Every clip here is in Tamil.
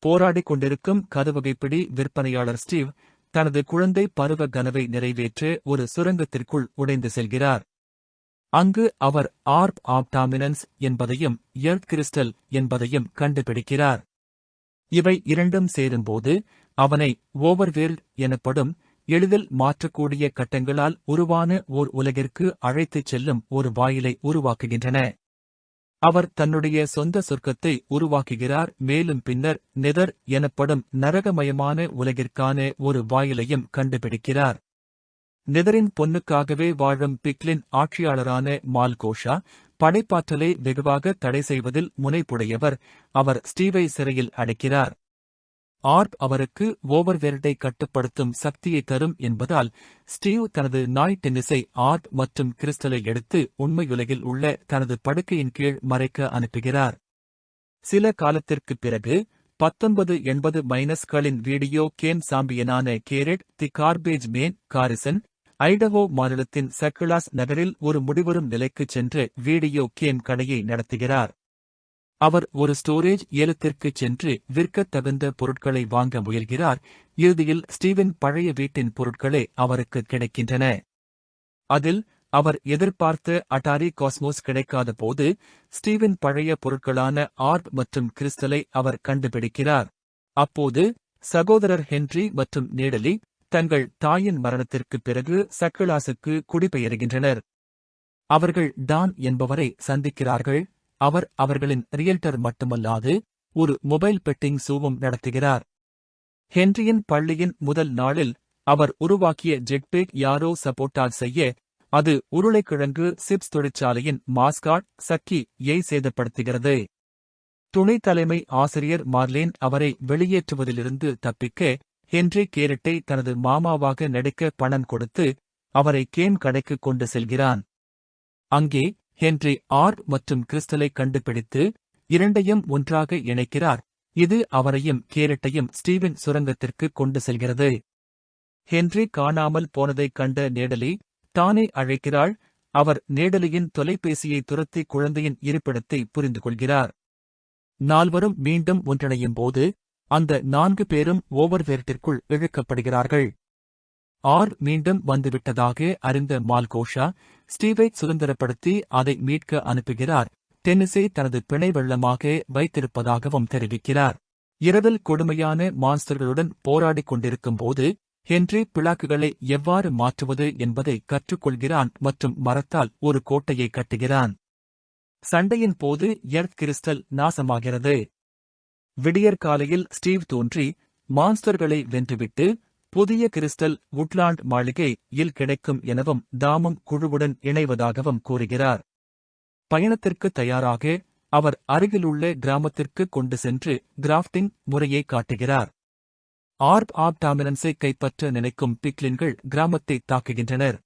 போராடிக் கொண்டிருக்கும் கதவகைப்பிடி விற்பனையாளர் ஸ்டீவ் தனது குழந்தை பருவ கனவை நிறைவேற்ற ஒரு சுரங்கத்திற்குள் உடைந்து செல்கிறார். அங்கு அவர் ஆர்ப் ஆப் டாமினன்ஸ் என்பதையும் எர்த் கிறிஸ்டல் என்பதையும் கண்டுபிடிக்கிறார். இவை இரண்டும் சேரும்போது அவனை ஓவர்வேல்ட் எனப்படும் எளிதில் மாற்றக்கூடிய கட்டங்களால் உருவான ஓர் உலகிற்கு அழைத்துச் செல்லும் ஒரு வாயிலை உருவாக்குகின்றன. அவர் தன்னுடைய சொந்த சொர்க்கத்தை உருவாக்குகிறார், மேலும் பின்னர் நெதர் எனப்படும் நரகமயமான உலகிற்கான ஒரு வாயிலையும் கண்டுபிடிக்கிறார். நெதரின் பொன்னுக்காகவே வாழும் பிக்லின் ஆட்சியாளரான மால்கோஷா படைப்பாற்றலை வெகுவாக தடை செய்வதில் முனைப்புடையவர். அவர் ஸ்டீவை சிறையில் அடைக்கிறார். ஆர்ப் அவருக்கு ஓவர்வேல்டை கட்டுப்படுத்தும் சக்தியை தரும் என்பதால் ஸ்டீவ் தனது நாய் டென்னிஸை ஆர்ப் மற்றும் கிறிஸ்டலை எடுத்து உண்மையுலகில் உள்ள தனது படுக்கையின் கீழ் மறைக்க அனுப்புகிறார். சில காலத்திற்குப் பிறகு 1980 வீடியோ கேம் சாம்பியனான கேரெட் தி கார்பேஜ் மேன் காரிசன் ஐடஹோ மாநிலத்தின் சர்க்குலாஸ் நகரில் ஒரு முடிவரும் நிலைக்குச் சென்று வீடியோ கேம் கடையை நடத்துகிறார். அவர் ஒரு ஸ்டோரேஜ் ஏலத்திற்குச் சென்று விற்கத் தகுந்த பொருட்களை வாங்க முயல்கிறார். இறுதியில் ஸ்டீவின் பழைய வீட்டின் பொருட்களே அவருக்கு கிடைக்கின்றன. அதில் அவர் எதிர்பார்த்த அட்டாரி காஸ்மோஸ் கிடைக்காத போது ஸ்டீவின் பழைய பொருட்களான ஆர்ப் மற்றும் கிறிஸ்டலை அவர் கண்டுபிடிக்கிறார். அப்போது சகோதரர் ஹென்றி மற்றும் நேடலி தங்கள் தாயின் மரணத்திற்குப் பிறகு சர்க்குலாஸுக்கு குடிபெயர்கின்றனர். அவர்கள் டான் என்பவரை சந்திக்கிறார்கள். அவர் அவர்களின் ரியல்டர் மட்டுமல்லாது ஒரு மொபைல் பெட்டிங் ஷோவும் நடத்துகிறார். ஹென்ரியின் பள்ளியின் முதல் நாளில் அவர் உருவாக்கிய ஜெட்பேக் யாரோ சப்போர்ட்டால் செய்ய அது உருளைக்கிழங்கு சிப்ஸ் தொழிற்சாலையின் மாஸ்காட் சக்கி யை சேதப்படுத்துகிறது. துணை தலைமை ஆசிரியர் மார்லேன் அவரை வெளியேற்றுவதிலிருந்து தப்பிக்க ஹென்றி கேரட்டை தனது மாமாவாக நடிக்க பணம் கொடுத்து அவரை கேம் கடைக்கு கொண்டு செல்கிறான். அங்கே ஹென்றி ஆர்ப் மற்றும் கிறிஸ்டலை கண்டுபிடித்து இரண்டையும் ஒன்றாக இணைக்கிறார். இது அவரையும் கேரட்டையும் ஸ்டீவின் சுரங்கத்திற்கு கொண்டு செல்கிறது. ஹென்றி காணாமல் போனதைக் கண்ட நேடலி தானே அழைக்கிறாள். அவர் நேடலியின் தொலைபேசியை துரத்தி குழந்தையின் இருப்பிடத்தை புரிந்து கொள்கிறார். நால்வரும் மீண்டும் ஒன்றிணையும் போது அந்த 4 பேரும் ஓவர்வேல்ட்டிற்குள் இழுக்கப்படுகிறார்கள். ஆர்ப் மீண்டும் வந்துவிட்டதாக அறிந்த மால்கோஷா ஸ்டீவை சுதந்திரப்படுத்தி அதை மீட்க அனுப்புகிறார். டென்னிஸை தனது பிணை வெள்ளமாக வைத்திருப்பதாகவும் தெரிவிக்கிறார். இரவில் கொடுமையான மான்ஸ்டர்களுடன் போராடிக் கொண்டிருக்கும் போது ஹென்றி பிளாக்குகளை எவ்வாறு மாற்றுவது என்பதை கற்றுக்கொள்கிறான் மற்றும் மரத்தால் ஒரு கோட்டையை கட்டுகிறான். சண்டையின் போது எர்த் கிறிஸ்டல் நாசமாகிறது. விடியற்காலையில் ஸ்டீவ் தோன்றி மான்ஸ்டர்களை வென்றுவிட்டு புதிய கிறிஸ்டல் வுட்லாண்ட் மாளிகை இல் கிடைக்கும் எனவும் தாமும் குழுவுடன் இணைவதாகவும் கூறுகிறார். பயணத்திற்கு தயாராக அவர் அருகிலுள்ள கிராமத்திற்கு கொண்டு சென்று கிராஃப்டிங் முறையை காட்டுகிறார். ஆர்ப் ஆப் டாமினன்ஸை கைப்பற்ற நினைக்கும் பிக்லின்கள் கிராமத்தை தாக்குகின்றனர்.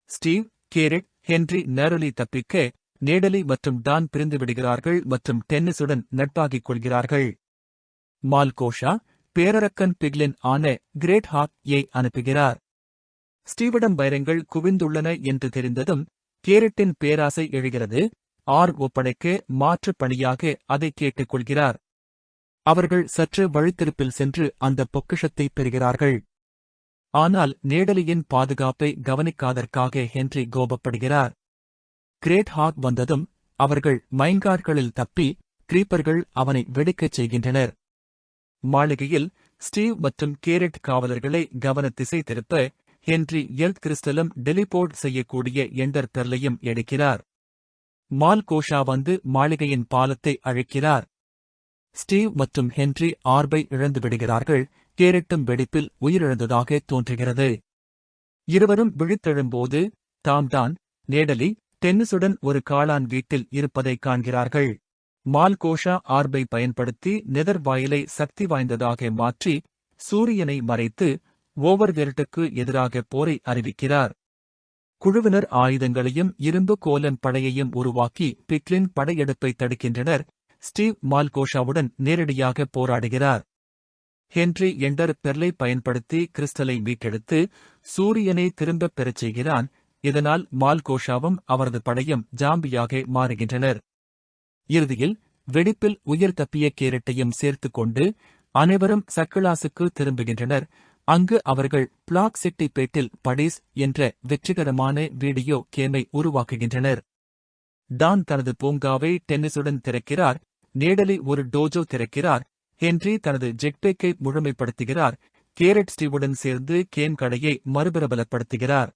ஸ்டீவ், கேரெட், ஹென்றி நேரலி தப்பிக்க நேடலி மற்றும் டான் பிரிந்துவிடுகிறார்கள் மற்றும் டென்னிஸுடன் நட்பாகிக் கொள்கிறார்கள். மால்கோஷா பேரரக்கன் பிக்லின் ஆன கிரேட் ஹாக் யை அனுப்புகிறார். ஸ்டீவிடம் வைரங்கள் குவிந்துள்ளன என்று தெரிந்ததும் கேரட்டின் பேராசை எழுகிறது. ஆர்ப் ஒப்படைக்க மாற்றுப் பணியாக அதை கேட்டுக்கொள்கிறார். அவர்கள் சற்று வழித்திருப்பில் சென்று அந்த பொக்கிஷத்தை பெறுகிறார்கள். ஆனால் நேடலியின் பாதுகாப்பை கவனிக்காதற்காக ஹென்றி கோபப்படுகிறார். கிரேட் ஹாக் வந்ததும் அவர்கள் மைன்கார்களில் தப்பி கிரீப்பர்கள் அவனை வெடிக்கச் செய்கின்றனர். மாளிகையில் ஸ்டீவ் மற்றும் கேரெட் காவலர்களை கவன திசை திருப்ப ஹென்றி எர்த் கிறிஸ்டலும் டெலிபோர்ட் செய்யக்கூடிய எண்டர் பெர்லையும் எடுக்கிறார். மால்கோஷா வந்து மாளிகையின் பாலத்தை அழைக்கிறார். ஸ்டீவ் மற்றும் ஹென்றி ஆர்பை இழந்துவிடுகிறார்கள். கேரட்டும் வெடிப்பில் உயிரிழந்ததாக தோன்றுகிறது. இருவரும் விழித்தெழும்போது தாம்தான் நேடலி டென்னிஸுடன் ஒரு காளான் வீட்டில் இருப்பதைக் காண்கிறார்கள். மால்கோஷா ஆர்பை பயன்படுத்தி நெதர் வாயிலை சக்தி வாய்ந்ததாக மாற்றி சூரியனை மறைத்து ஓவர்வேல்ட்டுக்கு எதிராக போரை அறிவிக்கிறார். குழுவினர் ஆயுதங்களையும் இரும்பு கோலன் படையையும் உருவாக்கி பிக்லின் படையெடுப்பை தடுக்கின்றனர். ஸ்டீவ் மால்கோஷாவுடன் நேரடியாக போராடுகிறார். ஹென்றி எண்டர் பெர்லை பயன்படுத்தி கிறிஸ்டலை மீட்டெடுத்து சூரியனை திரும்பப் பெறச் செய்கிறான். இதனால் மால்கோஷாவும் அவரது படையும் ஜாம்பியாக மாறுகின்றனர். இறுதியில் வெடிப்பில் உயிர் தப்பிய கேரட்டையும் சேர்த்துக் கொண்டு அனைவரும் சர்க்கிளாஸுக்கு திரும்புகின்றனர். அங்கு அவர்கள் பிளாக் சிட்டி பேட்டில் படீஸ் என்ற வெற்றிகரமான வீடியோ கேமை உருவாக்குகின்றனர். டான் தனது பூங்காவை டென்னிஸுடன் திறக்கிறார். நேடலி ஒரு டோஜோ திறக்கிறார். ஹென்றி தனது ஜெட்பேக்கை முழுமைப்படுத்துகிறார். கேரட் ஸ்டீவுடன் சேர்ந்து கேம் கடையை மறுபிரபலப்படுத்துகிறார்.